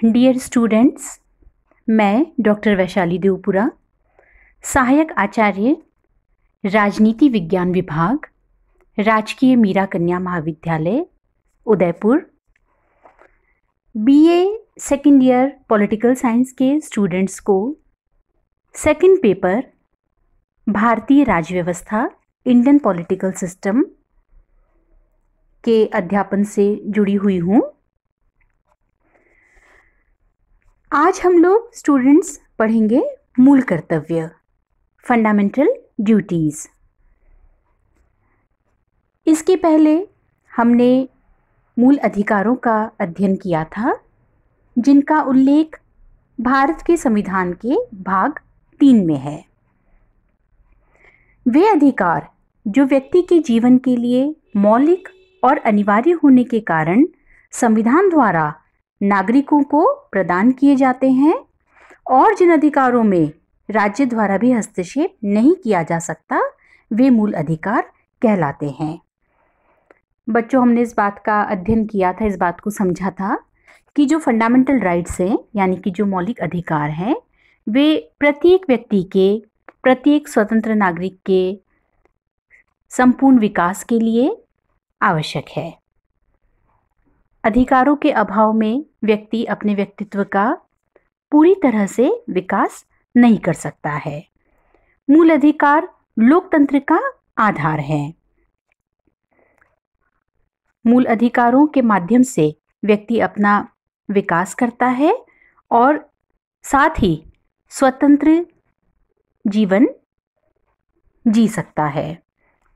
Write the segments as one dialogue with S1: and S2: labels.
S1: Dear students, मैं doctor Vaishali Devpura, सहायक आचार्य राजनीति विज्ञान विभाग, राजकीय मीरा कन्या महाविद्यालय Udaipur, BA second year political science के स्टूडेंट्स को सेकंड पेपर भारतीय राज्य व्यवस्था इंडियन पॉलिटिकल सिस्टम के अध्यापन से जुड़ी हुई हूँ। आज हम लोग स्टूडेंट्स पढ़ेंगे मूल कर्तव्य, फंडामेंटल ड्यूटीज। इसके पहले हमने मूल अधिकारों का अध्ययन किया था, जिनका उल्लेख भारत के संविधान के भाग 3 में है। वे अधिकार जो व्यक्ति के जीवन के लिए मौलिक और अनिवार्य होने के कारण संविधान द्वारा नागरिकों को प्रदान किए जाते हैं और जिन अधिकारों में राज्य द्वारा भी हस्तक्षेप नहीं किया जा सकता, वे मूल अधिकार कहलाते हैं। बच्चों, हमने इस बात का अध्ययन किया था, इस बात को समझा था कि जो फंडामेंटल राइट्स हैं, यानी कि जो मौलिक अधिकार हैं, वे प्रत्येक व्यक्ति के, प्रत्येक स्वतंत्र नागरिक के संपूर्ण विकास के लिए आवश्यक है। अधिकारों के अभाव में व्यक्ति अपने व्यक्तित्व का पूरी तरह से विकास नहीं कर सकता है। मूल अधिकार लोकतंत्र का आधार है। मूल अधिकारों के माध्यम से व्यक्ति अपना विकास करता है और साथ ही स्वतंत्र जीवन जी सकता है।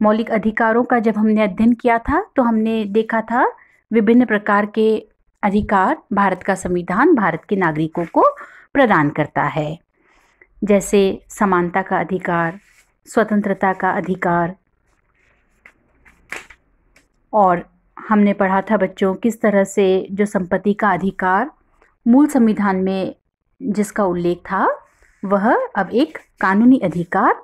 S1: मौलिक अधिकारों का जब हमने अध्ययन किया था तो हमने देखा था विभिन्न प्रकार के अधिकार भारत का संविधान भारत के नागरिकों को प्रदान करता है, जैसे समानता का अधिकार, स्वतंत्रता का अधिकार। और हमने पढ़ा था बच्चों किस तरह से जो संपत्ति का अधिकार मूल संविधान में जिसका उल्लेख था, वह अब एक कानूनी अधिकार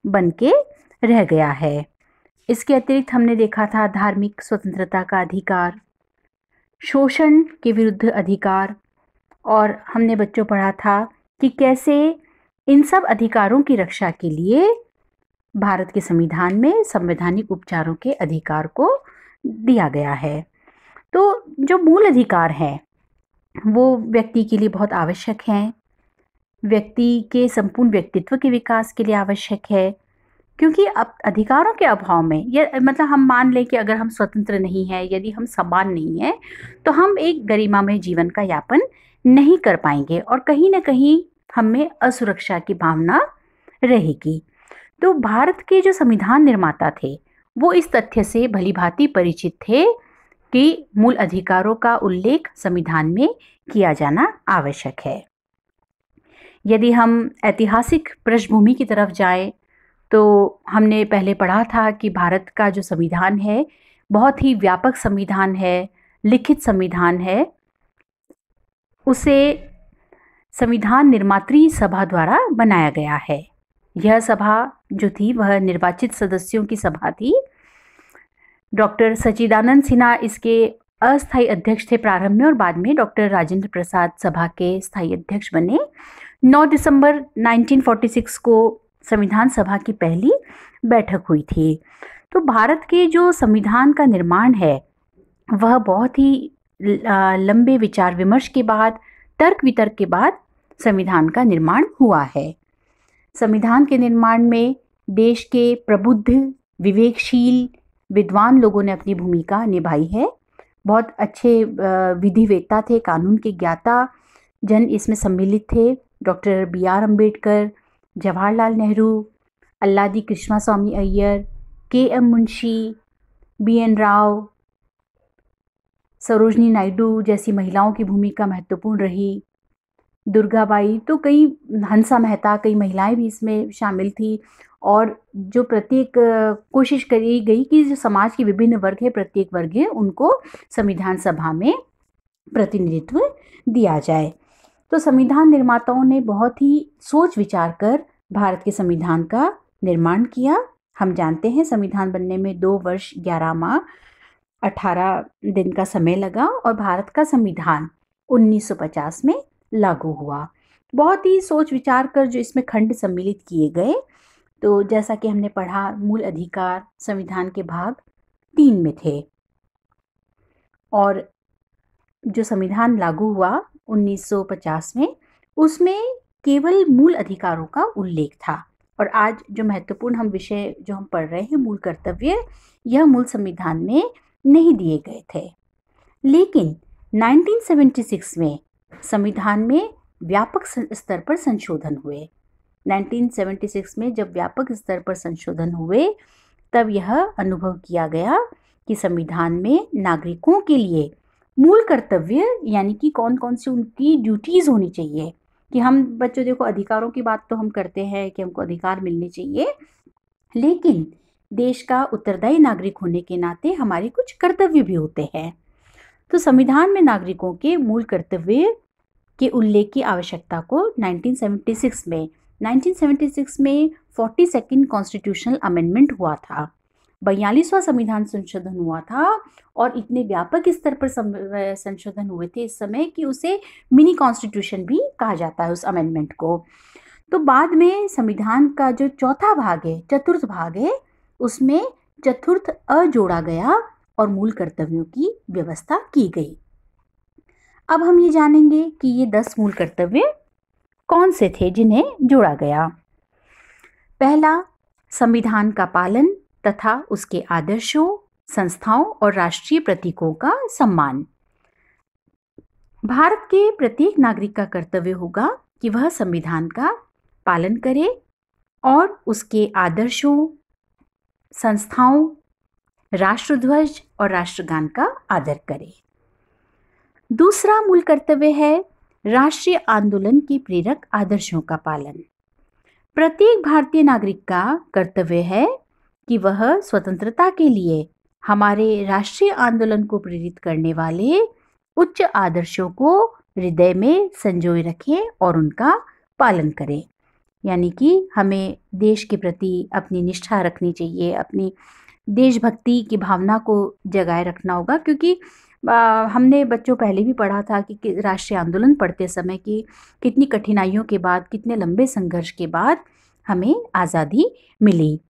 S1: बनके रह गया है। इसके अतिरिक्त हमने देखा था धार्मिक स्वतंत्रता का अधिकार, शोषण के विरुद्ध अधिकार, और हमने बच्चों पढ़ा था कि कैसे इन सब अधिकारों की रक्षा के लिए भारत के संविधान में संवैधानिक उपचारों के अधिकार को दिया गया है। तो जो मूल अधिकार हैं वो व्यक्ति के लिए बहुत आवश्यक हैं, व्यक्ति के संपूर्ण व्यक्तित्व के विकास के लिए आवश्यक है, क्योंकि अब अधिकारों के अभाव में, या मतलब हम मान लें कि अगर हम स्वतंत्र नहीं हैं, यदि हम समान नहीं हैं, तो हम एक गरिमामय जीवन का यापन नहीं कर पाएंगे और कहीं ना कहीं हमें असुरक्षा की भावना रहेगी। तो भारत के जो संविधान निर्माता थे वो इस तथ्य से भलीभांति परिचित थे कि मूल अधिकारों का उल्लेख संविधान में किया जाना आवश्यक है। यदि हम ऐतिहासिक पृष्ठभूमि की तरफ जाएं तो हमने पहले पढ़ा था कि भारत का जो संविधान है बहुत ही व्यापक संविधान है, लिखित संविधान है। उसे संविधान निर्मात्री सभा द्वारा बनाया गया है। यह सभा जो थी वह निर्वाचित सदस्यों की सभा थी। डॉक्टर सच्चिदानंद सिन्हा इसके अस्थायी अध्यक्ष थे प्रारंभ में, और बाद में डॉक्टर राजेंद्र प्रसाद सभा के स्थायी अध्यक्ष बने। 9 दिसंबर 1946 को संविधान सभा की पहली बैठक हुई थी। तो भारत के जो संविधान का निर्माण है वह बहुत ही लंबे विचार विमर्श के बाद, तर्क वितर्क के बाद संविधान का निर्माण हुआ है। संविधान के निर्माण में देश के प्रबुद्ध, विवेकशील, विद्वान लोगों ने अपनी भूमिका निभाई है। बहुत अच्छे विधिवेत्ता थे, कानून के ज्ञाता जन इसमें सम्मिलित थे। Doctor BR Ambedkar, Jawaharlal Nehru, Alladi Krishnaswami Iyer, KM Munshi, BN Rao, Sarojini Naidu जैसी महिलाओं की भूमिका महत्वपूर्ण रही। दुर्गाबाई, तो कई, हंसा मेहता, कई महिलाएं भी इसमें शामिल थी। और जो प्रत्येक कोशिश करी गई कि जो समाज के विभिन्न वर्ग है, प्रत्येक वर्ग है, उनको संविधान सभा में प्रतिनिधित्व दिया जाए। तो संविधान निर्माताओं ने बहुत ही सोच विचार कर भारत के संविधान का निर्माण किया। हम जानते हैं संविधान बनने में 2 वर्ष 11 माह 18 दिन का समय लगा और भारत का संविधान 1950 में लागू हुआ। बहुत ही सोच विचार कर जो इसमें खंड सम्मिलित किए गए। तो जैसा कि हमने पढ़ा, मूल अधिकार संविधान के भाग 3 में थे और जो संविधान लागू हुआ 1950 में, उसमें केवल मूल अधिकारों का उल्लेख था। और आज जो महत्वपूर्ण हम विषय जो हम पढ़ रहे हैं, मूल कर्तव्य, यह मूल संविधान में नहीं दिए गए थे। लेकिन 1976 में संविधान में व्यापक स्तर पर संशोधन हुए। 1976 में जब व्यापक स्तर पर संशोधन हुए, तब यह अनुभव किया गया कि संविधान में नागरिकों के लिए मूल कर्तव्य यानी कि कौन कौन सी उनकी ड्यूटीज़ होनी चाहिए। कि हम बच्चों, देखो, अधिकारों की बात तो हम करते हैं कि हमको अधिकार मिलने चाहिए, लेकिन देश का उत्तरदायी नागरिक होने के नाते हमारे कुछ कर्तव्य भी होते हैं। तो संविधान में नागरिकों के मूल कर्तव्य के उल्लेख की आवश्यकता को 1976 में 42nd कॉन्स्टिट्यूशनल अमेंडमेंट हुआ था। 42वां संविधान संशोधन हुआ था और इतने व्यापक स्तर पर संशोधन हुए थे इस समय कि उसे मिनी कॉन्स्टिट्यूशन भी कहा जाता है उस अमेंडमेंट को। तो बाद में संविधान का जो चौथा भाग है, चतुर्थ भाग है, उसमें चतुर्थ अ जोड़ा गया और मूल कर्तव्यों की व्यवस्था की गई। अब हम ये जानेंगे कि ये 10 मूल कर्तव्य कौन से थे जिन्हें जोड़ा गया। पहला, संविधान का पालन तथा उसके आदर्शों, संस्थाओं और राष्ट्रीय प्रतीकों का सम्मान। भारत के प्रत्येक नागरिक का कर्तव्य होगा कि वह संविधान का पालन करे और उसके आदर्शों, संस्थाओं, राष्ट्रध्वज और राष्ट्रगान का आदर करे। दूसरा मूल कर्तव्य है राष्ट्रीय आंदोलन के प्रेरक आदर्शों का पालन। प्रत्येक भारतीय नागरिक का कर्तव्य है कि वह स्वतंत्रता के लिए हमारे राष्ट्रीय आंदोलन को प्रेरित करने वाले उच्च आदर्शों को हृदय में संजोए रखें और उनका पालन करें। यानी कि हमें देश के प्रति अपनी निष्ठा रखनी चाहिए, अपनी देशभक्ति की भावना को जगाए रखना होगा। क्योंकि हमने बच्चों पहले भी पढ़ा था कि राष्ट्रीय आंदोलन पढ़ते समय कि कितनी कठिनाइयों के बाद, कितने लंबे संघर्ष के बाद हमें आज़ादी मिली।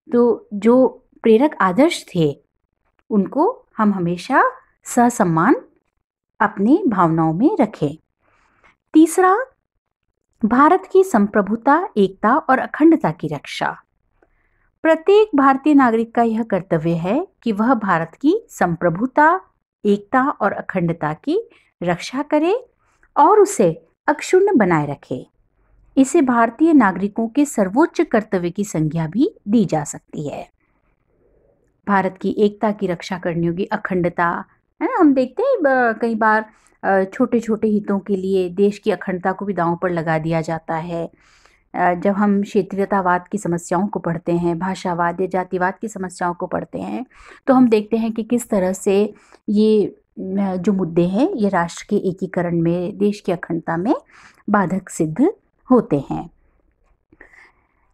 S1: तो जो प्रेरक आदर्श थे उनको हम हमेशा ससम्मान अपनी भावनाओं में रखें। तीसरा, भारत की संप्रभुता, एकता और अखंडता की रक्षा। प्रत्येक भारतीय नागरिक का यह कर्तव्य है कि वह भारत की संप्रभुता, एकता और अखंडता की रक्षा करे और उसे अक्षुण्ण बनाए रखे। इसे भारतीय नागरिकों के सर्वोच्च कर्तव्य की संज्ञा भी दी जा सकती है। भारत की एकता की रक्षा करनी होगी, अखंडता, है ना। हम देखते हैं कई बार छोटे छोटे हितों के लिए देश की अखंडता को भी दांव पर लगा दिया जाता है। जब हम क्षेत्रीयतावाद की समस्याओं को पढ़ते हैं, भाषावाद या जातिवाद की समस्याओं को पढ़ते हैं, तो हम देखते हैं कि किस तरह से ये जो मुद्दे हैं ये राष्ट्र के एकीकरण में, देश की अखंडता में बाधक सिद्ध होते हैं।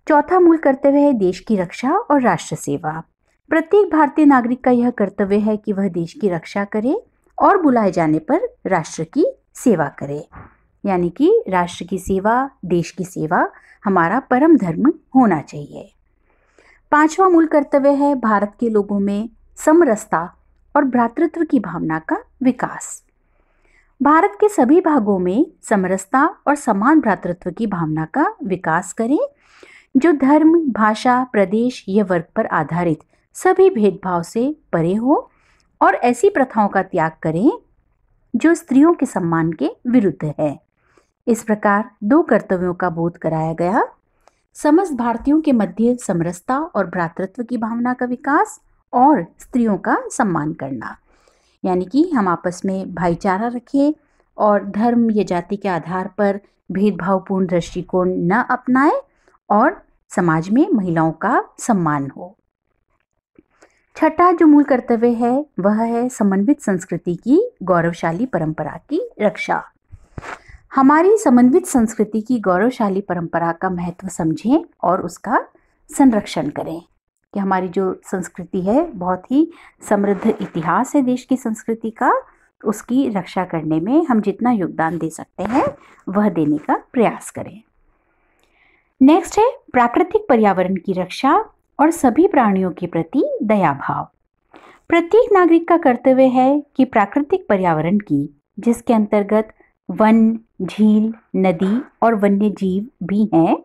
S1: चौथा मूल कर्तव्य है देश की रक्षा और राष्ट्र सेवा। प्रत्येक भारतीय नागरिक का यह कर्तव्य है कि वह देश की रक्षा करे और बुलाए जाने पर राष्ट्र की सेवा करे। यानी कि राष्ट्र की सेवा, देश की सेवा हमारा परम धर्म होना चाहिए। पांचवा मूल कर्तव्य है भारत के लोगों में समरसता और भ्रातृत्व की भावना का विकास। भारत के सभी भागों में समरसता और समान भ्रातृत्व की भावना का विकास करें, जो धर्म, भाषा, प्रदेश या वर्ग पर आधारित सभी भेदभाव से परे हो, और ऐसी प्रथाओं का त्याग करें जो स्त्रियों के सम्मान के विरुद्ध है। इस प्रकार 2 कर्तव्यों का बोध कराया गया: समस्त भारतीयों के मध्य समरसता और भ्रातृत्व की भावना का विकास और स्त्रियों का सम्मान करना। यानी कि हम आपस में भाईचारा रखें और धर्म या जाति के आधार पर भेदभावपूर्ण दृष्टिकोण न अपनाएं और समाज में महिलाओं का सम्मान हो। छठा जो मूल कर्तव्य है वह है समन्वित संस्कृति की गौरवशाली परंपरा की रक्षा। हमारी समन्वित संस्कृति की गौरवशाली परंपरा का महत्व समझें और उसका संरक्षण करें। कि हमारी जो संस्कृति है, बहुत ही समृद्ध इतिहास है देश की संस्कृति का, उसकी रक्षा करने में हम जितना योगदान दे सकते हैं वह देने का प्रयास करें। नेक्स्ट है प्राकृतिक पर्यावरण की रक्षा और सभी प्राणियों के प्रति दया भाव। प्रत्येक नागरिक का कर्तव्य है कि प्राकृतिक पर्यावरण की, जिसके अंतर्गत वन, झील, नदी और वन्य जीव भी हैं,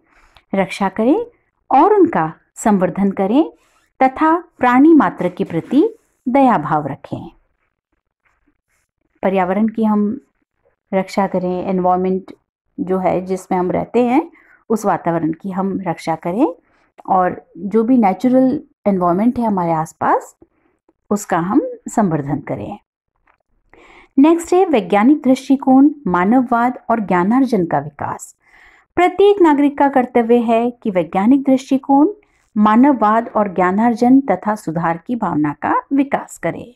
S1: रक्षा करें और उनका संवर्धन करें तथा प्राणी मात्र के प्रति दया भाव रखें। पर्यावरण की हम रक्षा करें, एनवायरनमेंट जो है जिसमें हम रहते हैं उस वातावरण की हम रक्षा करें और जो भी नेचुरल एनवायरनमेंट है हमारे आसपास उसका हम संवर्धन करें। नेक्स्ट है वैज्ञानिक दृष्टिकोण, मानववाद और ज्ञानार्जन का विकास। प्रत्येक नागरिक का कर्तव्य है कि वैज्ञानिक दृष्टिकोण, मानववाद और ज्ञानार्जन तथा सुधार की भावना का विकास करे।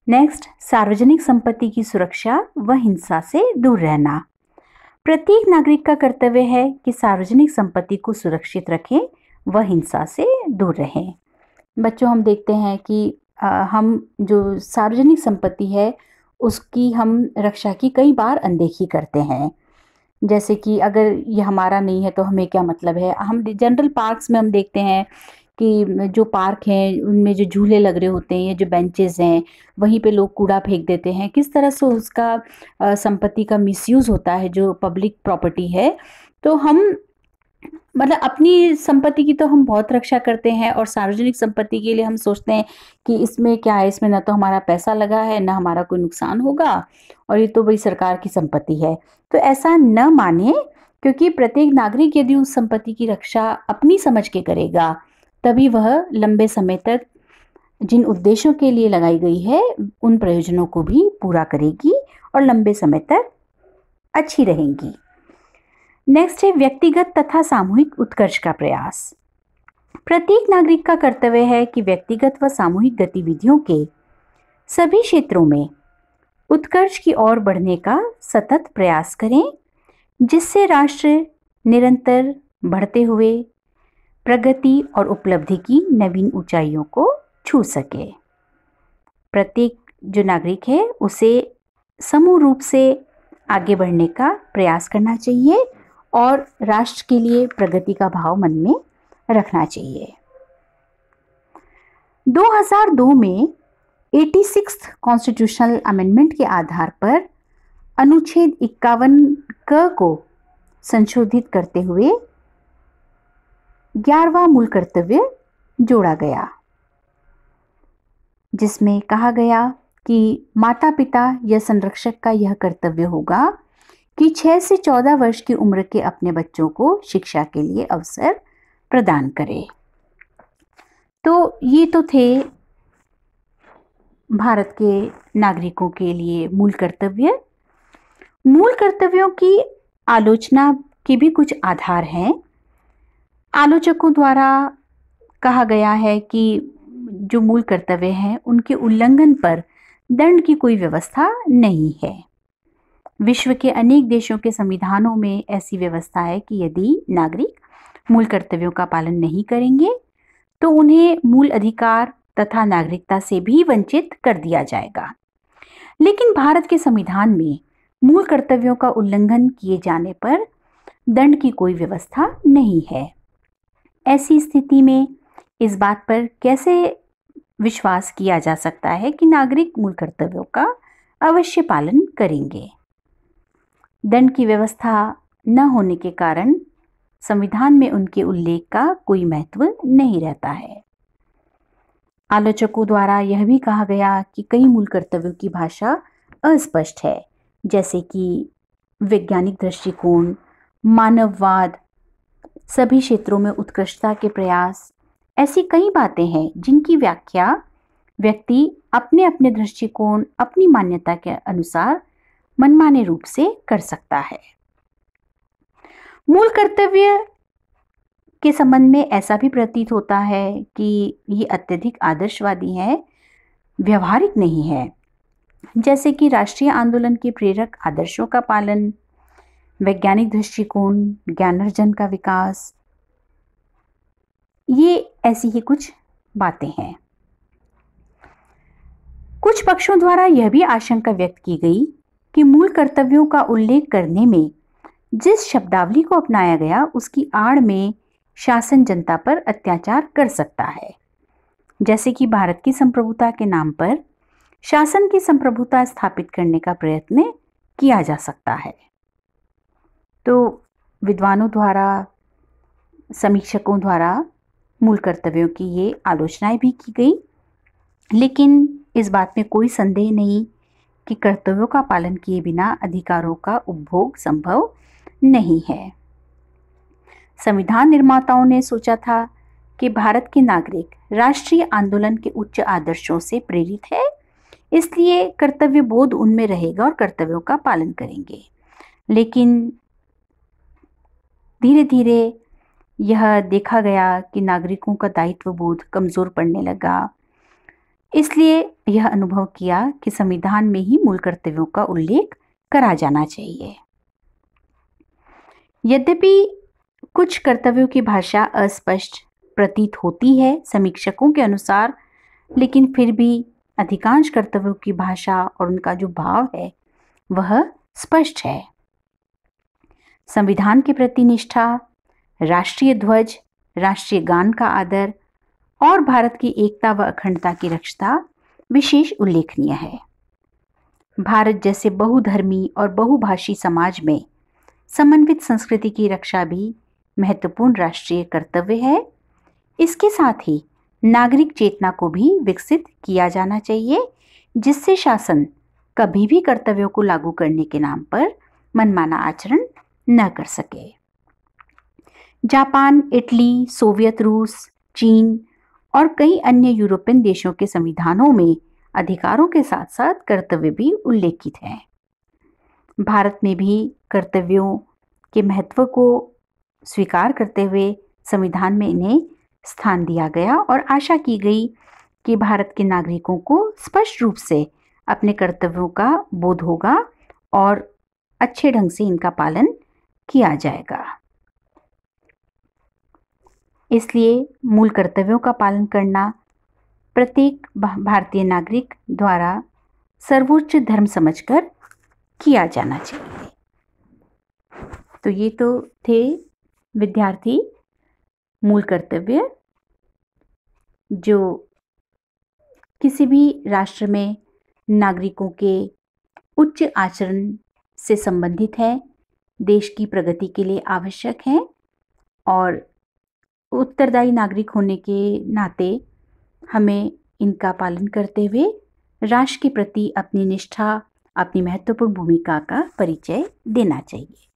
S1: नेक्स्ट, सार्वजनिक संपत्ति की सुरक्षा व हिंसा से दूर रहना। प्रत्येक नागरिक का कर्तव्य है कि सार्वजनिक संपत्ति को सुरक्षित रखें व हिंसा से दूर रहें। बच्चों, हम देखते हैं कि हम जो सार्वजनिक संपत्ति है उसकी हम रक्षा की कई बार अनदेखी करते हैं। जैसे कि अगर ये हमारा नहीं है तो हमें क्या मतलब है। हम जनरल पार्क्स में हम देखते हैं कि जो पार्क हैं उनमें जो झूले लग रहे होते हैं या जो बेंचेस हैं वहीं पे लोग कूड़ा फेंक देते हैं। किस तरह से उसका संपत्ति का मिसयूज़ होता है जो पब्लिक प्रॉपर्टी है। तो हम मतलब अपनी संपत्ति की तो हम बहुत रक्षा करते हैं और सार्वजनिक संपत्ति के लिए हम सोचते हैं कि इसमें क्या है, इसमें ना तो हमारा पैसा लगा है ना हमारा कोई नुकसान होगा और ये तो भाई सरकार की संपत्ति है। तो ऐसा न माने, क्योंकि प्रत्येक नागरिक यदि उस संपत्ति की रक्षा अपनी समझ के करेगा तभी वह लंबे समय तक जिन उद्देश्यों के लिए लगाई गई है उन प्रयोजनों को भी पूरा करेगी और लंबे समय तक अच्छी रहेंगी। नेक्स्ट है व्यक्तिगत तथा सामूहिक उत्कर्ष का प्रयास। प्रत्येक नागरिक का कर्तव्य है कि व्यक्तिगत व सामूहिक गतिविधियों के सभी क्षेत्रों में उत्कर्ष की ओर बढ़ने का सतत प्रयास करें, जिससे राष्ट्र निरंतर बढ़ते हुए प्रगति और उपलब्धि की नवीन ऊंचाइयों को छू सके। प्रत्येक जो नागरिक है उसे समूह रूप से आगे बढ़ने का प्रयास करना चाहिए और राष्ट्र के लिए प्रगति का भाव मन में रखना चाहिए। 2002 में 86th कॉन्स्टिट्यूशनल अमेंडमेंट के आधार पर अनुच्छेद 51 क को संशोधित करते हुए 11वां मूल कर्तव्य जोड़ा गया, जिसमें कहा गया कि माता पिता या संरक्षक का यह कर्तव्य होगा कि 6 से 14 वर्ष की उम्र के अपने बच्चों को शिक्षा के लिए अवसर प्रदान करे। तो ये तो थे भारत के नागरिकों के लिए मूल कर्तव्य। मूल कर्तव्यों की आलोचना के भी कुछ आधार हैं। आलोचकों द्वारा कहा गया है कि जो मूल कर्तव्य हैं उनके उल्लंघन पर दंड की कोई व्यवस्था नहीं है। विश्व के अनेक देशों के संविधानों में ऐसी व्यवस्था है कि यदि नागरिक मूल कर्तव्यों का पालन नहीं करेंगे तो उन्हें मूल अधिकार तथा नागरिकता से भी वंचित कर दिया जाएगा। लेकिन भारत के संविधान में मूल कर्तव्यों का उल्लंघन किए जाने पर दंड की कोई व्यवस्था नहीं है। ऐसी स्थिति में इस बात पर कैसे विश्वास किया जा सकता है कि नागरिक मूल कर्तव्यों का अवश्य पालन करेंगे। दंड की व्यवस्था न होने के कारण संविधान में उनके उल्लेख का कोई महत्व नहीं रहता है। आलोचकों द्वारा यह भी कहा गया कि कई मूल कर्तव्यों की भाषा अस्पष्ट है, जैसे कि वैज्ञानिक दृष्टिकोण, मानववाद, सभी क्षेत्रों में उत्कृष्टता के प्रयास। ऐसी कई बातें हैं जिनकी व्याख्या व्यक्ति अपने अपने दृष्टिकोण, अपनी मान्यता के अनुसार मनमाने रूप से कर सकता है। मूल कर्तव्य के संबंध में ऐसा भी प्रतीत होता है कि ये अत्यधिक आदर्शवादी है, व्यवहारिक नहीं है। जैसे कि राष्ट्रीय आंदोलन के प्रेरक आदर्शों का पालन, वैज्ञानिक दृष्टिकोण, ज्ञानार्जन का विकास, ये ऐसी ही कुछ बातें हैं। कुछ पक्षों द्वारा यह भी आशंका व्यक्त की गई कि मूल कर्तव्यों का उल्लेख करने में जिस शब्दावली को अपनाया गया उसकी आड़ में शासन जनता पर अत्याचार कर सकता है, जैसे कि भारत की संप्रभुता के नाम पर शासन की संप्रभुता स्थापित करने का प्रयत्न किया जा सकता है। तो विद्वानों द्वारा, समीक्षकों द्वारा मूल कर्तव्यों की ये आलोचनाएं भी की गई, लेकिन इस बात में कोई संदेह नहीं कि कर्तव्यों का पालन किए बिना अधिकारों का उपभोग संभव नहीं है। संविधान निर्माताओं ने सोचा था कि भारत के नागरिक राष्ट्रीय आंदोलन के उच्च आदर्शों से प्रेरित है, इसलिए कर्तव्य बोध उनमें रहेगा और कर्तव्यों का पालन करेंगे। लेकिन धीरे धीरे यह देखा गया कि नागरिकों का दायित्व बोध कमजोर पड़ने लगा, इसलिए यह अनुभव किया कि संविधान में ही मूल कर्तव्यों का उल्लेख करा जाना चाहिए। यद्यपि कुछ कर्तव्यों की भाषा अस्पष्ट प्रतीत होती है समीक्षकों के अनुसार, लेकिन फिर भी अधिकांश कर्तव्यों की भाषा और उनका जो भाव है वह स्पष्ट है। संविधान के प्रति निष्ठा, राष्ट्रीय ध्वज, राष्ट्रीय गान का आदर और भारत की एकता व अखंडता की रक्षा विशेष उल्लेखनीय है। भारत जैसे बहुधर्मी और बहुभाषी समाज में समन्वित संस्कृति की रक्षा भी महत्वपूर्ण राष्ट्रीय कर्तव्य है। इसके साथ ही नागरिक चेतना को भी विकसित किया जाना चाहिए, जिससे शासन कभी भी कर्तव्यों को लागू करने के नाम पर मनमाना आचरण न कर सके। जापान, इटली, सोवियत रूस, चीन और कई अन्य यूरोपियन देशों के संविधानों में अधिकारों के साथ साथ कर्तव्य भी उल्लेखित हैं। भारत में भी कर्तव्यों के महत्व को स्वीकार करते हुए संविधान में इन्हें स्थान दिया गया और आशा की गई कि भारत के नागरिकों को स्पष्ट रूप से अपने कर्तव्यों का बोध होगा और अच्छे ढंग से इनका पालन किया जाएगा। इसलिए मूल कर्तव्यों का पालन करना प्रत्येक भारतीय नागरिक द्वारा सर्वोच्च धर्म समझकर किया जाना चाहिए। तो ये तो थे विद्यार्थी मूल कर्तव्य, जो किसी भी राष्ट्र में नागरिकों के उच्च आचरण से संबंधित है, देश की प्रगति के लिए आवश्यक है और उत्तरदायी नागरिक होने के नाते हमें इनका पालन करते हुए राष्ट्र के प्रति अपनी निष्ठा, अपनी महत्वपूर्ण भूमिका का परिचय देना चाहिए।